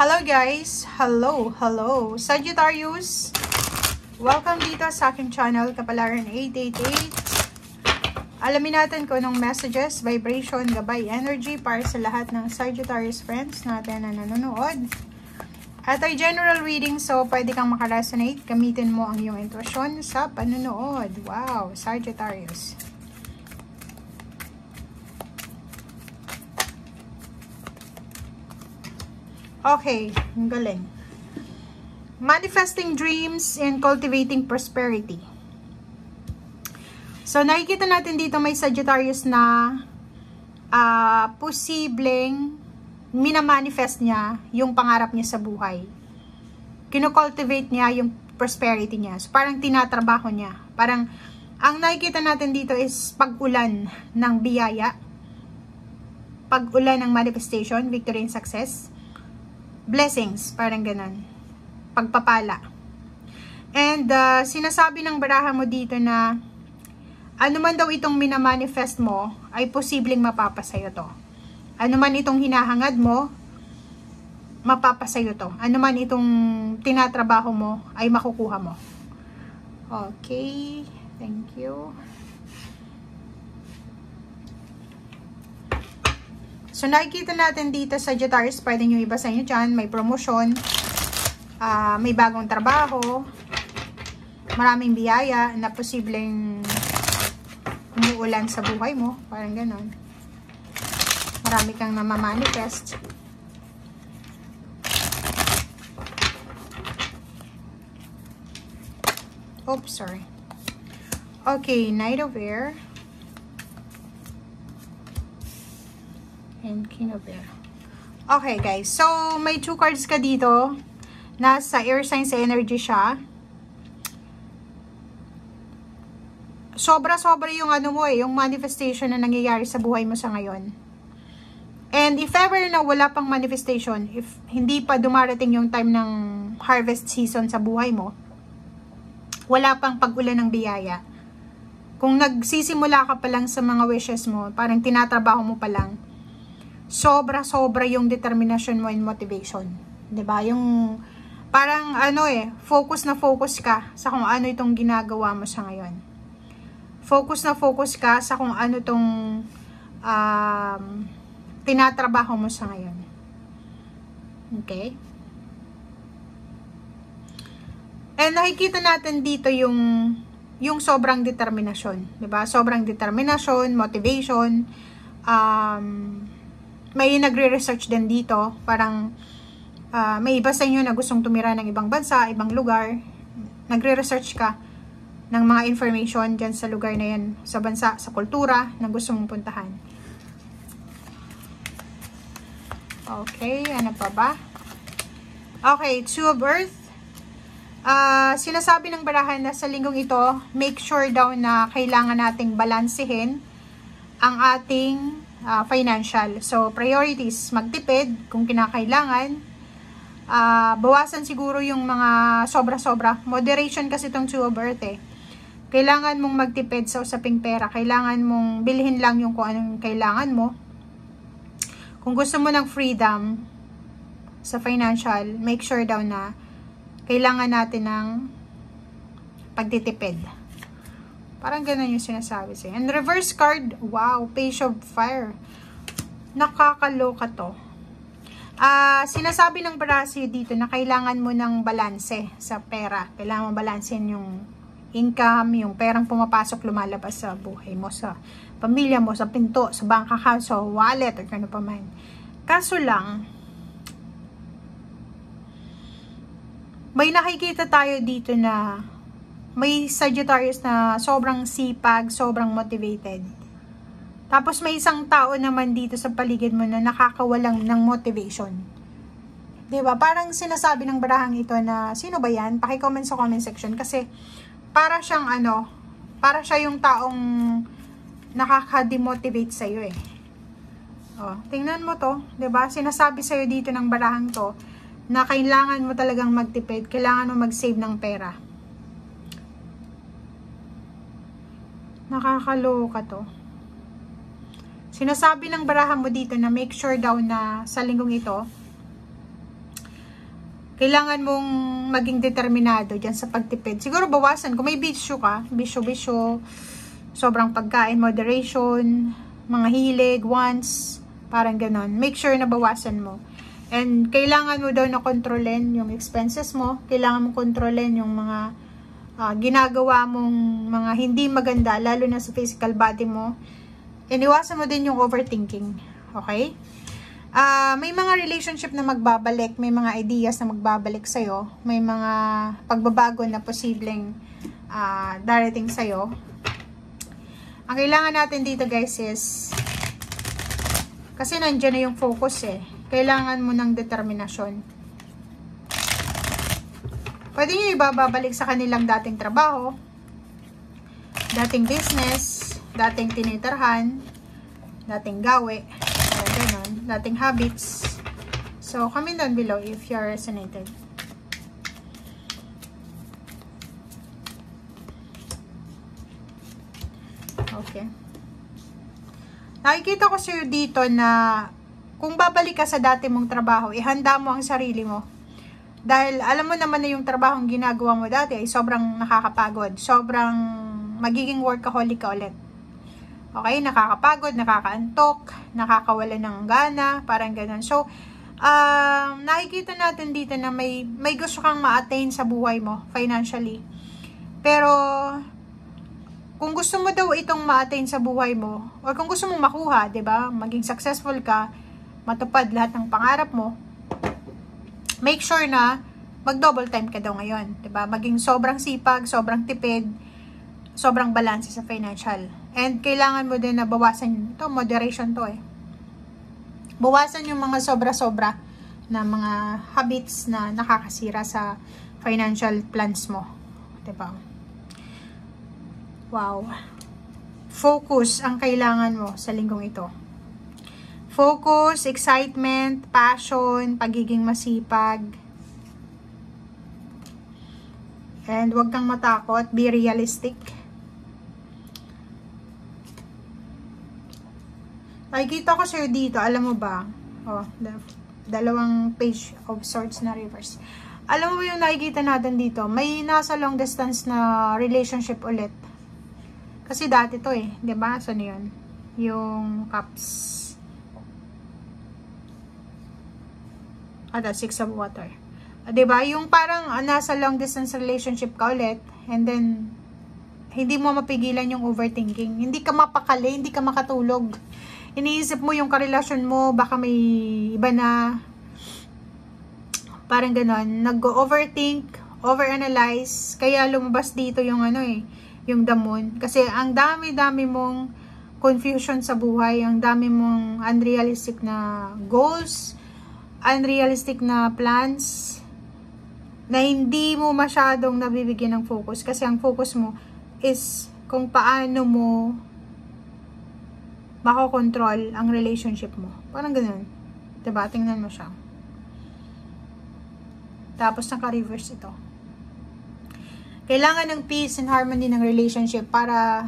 Hello guys! Hello! Sagittarius! Welcome dito sa aking channel, Kapalaran 888. Alamin natin kung anong messages, vibration, gabay, energy para sa lahat ng Sagittarius friends natin na nanonood. At ay general reading, so pwede kang makaresonate. Gamitin mo ang iyong intuition sa panonood. Wow! Sagittarius. Okay, ang galing. Manifesting dreams and cultivating prosperity. So, nakikita natin dito may Sagittarius na posibleng minamanifest niya yung pangarap niya sa buhay. Kino-cultivate niya yung prosperity niya. So, parang tinatrabaho niya. Parang, ang nakikita natin dito is pag-ulan ng biyaya. Pag-ulan ng manifestation, victory and success. Blessings, parang ganun. Pagpapala. And sinasabi ng baraha mo dito na ano man daw itong minamanifest mo ay posibleng mapapasayo to. Ano man itong hinahangad mo, mapapasayo to. Ano man itong tinatrabaho mo ay makukuha mo. Okay, thank you. So, nakikita natin dito sa Sagittarius, pwede nyo iba sa inyo dyan, may promotion, may bagong trabaho, maraming biyaya na posibleng umuulan sa buhay mo, parang ganon. Marami kang namamanifest. Oops, sorry. Okay, Knight of Air. And King of Air. Okay, guys. So, may 2 cards ka dito. Nasa air signs energy siya. Sobra-sobra yung ano mo yung manifestation na nangyayari sa buhay mo sa ngayon. And if ever na wala pang manifestation, if hindi pa dumarating yung time ng harvest season sa buhay mo, wala pang pag-ulan ng biyaya. Kung nagsisimula ka pa lang sa mga wishes mo, parang tinatrabaho mo pa lang, sobra-sobra yung determination mo and motivation. 'Di ba? Yung parang focus na focus ka sa kung ano itong ginagawa mo sa ngayon. Focus na focus ka sa kung ano itong tinatrabaho mo sa ngayon. Okay? And nakikita natin dito yung sobrang determinasyon, 'di ba? Sobrang determinasyon, motivation, may nagre-research din dito. Parang may iba sa inyo na gustong tumira ng ibang bansa, ibang lugar. Nagre-research ka ng mga information dyan sa lugar na yan, sa bansa, sa kultura na gusto mong puntahan. Okay, ano pa ba? Okay, 2 of Earth. Sinasabi ng barahan na sa linggong ito, make sure daw na kailangan nating balansehin ang ating financial. So, priorities, magtipid kung kinakailangan. Bawasan siguro yung mga sobra-sobra. Moderation kasi itong 2 of Earth eh. Kailangan mong magtipid sa usaping pera. Kailangan mong bilhin lang yung kung anong kailangan mo. Kung gusto mo ng freedom sa financial, make sure daw na kailangan natin ng pagtitipid. Parang ganun yung sinasabi sa'yo. And reverse card, wow, Page of Fire. Nakakaloka to. Sinasabi ng Brasio dito na kailangan mo ng balanse sa pera. Kailangan mo balansehin yung income, yung perang pumapasok, lumalabas sa buhay mo, sa pamilya mo, sa pinto, sa bank account, sa wallet, or ano pa man. Kaso lang, may nakikita tayo dito na may Sagittarius na sobrang sipag, sobrang motivated. Tapos may isang tao naman dito sa paligid mo na nakakawalang ng motivation. 'Di ba? Parang sinasabi ng barahang ito na sino ba 'yan? Paki-comment sa comment section kasi para siyang para siya yung taong nakaka-demotivate sa iyo eh. Oh, tingnan mo 'to, 'di ba? Sinasabi sa iyo dito ng barahang 'to na kailangan mo talagang magtipid, kailangan mo mag-save ng pera. Nakakaloka to. Sinasabi ng baraha mo dito na make sure daw na sa linggong ito, kailangan mong maging determinado dyan sa pagtipid. Siguro bawasan, kung may bisyo ka, bisyo, sobrang pagkain, moderation, mga hilig, wants, parang ganon. Make sure na bawasan mo. And kailangan mo daw na kontrolin yung expenses mo. Kailangan mo kontrolin yung mga ginagawa mong mga hindi maganda, lalo na sa physical body mo. And iwasan mo din yung overthinking. Okay? May mga relationship na magbabalik, may mga ideas na magbabalik sa'yo, may mga pagbabago na posibleng darating sa'yo. Ang kailangan natin dito guys is, kasi nandiyan na yung focus kailangan mo ng determinasyon. Pwede nyo ibabalik sa kanilang dating trabaho, dating business, dating tinitirhan, dating gawe, ganun, dating habits. So, comment down below if you're resonated. Okay. Nakikita ko sa'yo dito na kung babalik ka sa dati mong trabaho, ihanda mo ang sarili mo. Dahil alam mo naman na yung trabahong ginagawa mo dati ay sobrang nakakapagod. Sobrang magiging workaholic ka ulit. Okay? Nakakapagod, nakakaantok, nakakawala ng gana, parang ganun. So, nakikita natin dito na may gusto kang ma-attain sa buhay mo, financially. Pero, kung gusto mo daw itong ma-attain sa buhay mo, or kung gusto mong makuha, 'di ba? Maging successful ka, matupad lahat ng pangarap mo, make sure na mag-double time ka daw ngayon, 'di ba? Maging sobrang sipag, sobrang tipid, sobrang balanse sa financial. And kailangan mo din na bawasan ito, moderation to Bawasan yung mga sobra-sobra na mga habits na nakakasira sa financial plans mo, 'di ba? Wow. Focus ang kailangan mo sa linggong ito. Focus, excitement, passion, pagiging masipag. And huwag kang matakot. Be realistic. Nakikita ko sa'yo dito. Alam mo ba? Oh, dalawang page of swords na reverse. Alam mo ba yung nakikita natin dito? May nasa long distance na relationship ulit. Kasi dati to diba? Saan yun? Yung cups. The six of water. Diba? Yung parang nasa long distance relationship ka ulit, and then, hindi mo mapigilan yung overthinking. Hindi ka mapakali, hindi ka makatulog. Iniisip mo yung karelasyon mo, baka may iba na. Parang ganon. Nag-overthink, overanalyze, kaya lumabas dito yung yung the moon. Kasi ang dami-dami mong confusion sa buhay, ang dami mong unrealistic na goals, unrealistic na plans, na hindi mo masyadong nabibigyan ng focus. Kasi ang focus mo is kung paano mo makokontrol ang relationship mo. Parang ganun. Diba? Tingnan mo siya. Tapos naka-reverse ito. Kailangan ng peace and harmony ng relationship para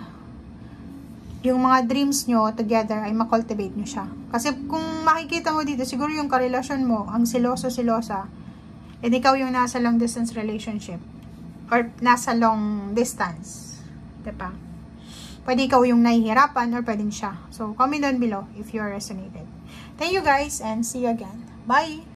yung mga dreams nyo together ay makultivate nyo siya. Kasi kung makikita mo dito, siguro yung karelasyon mo, ang siloso-silosa, and ikaw yung nasa long distance relationship or nasa long distance. Diba? Pwede ikaw yung nahihirapan or pwedeng siya. So, comment down below if you are resonated. Thank you guys and see you again. Bye!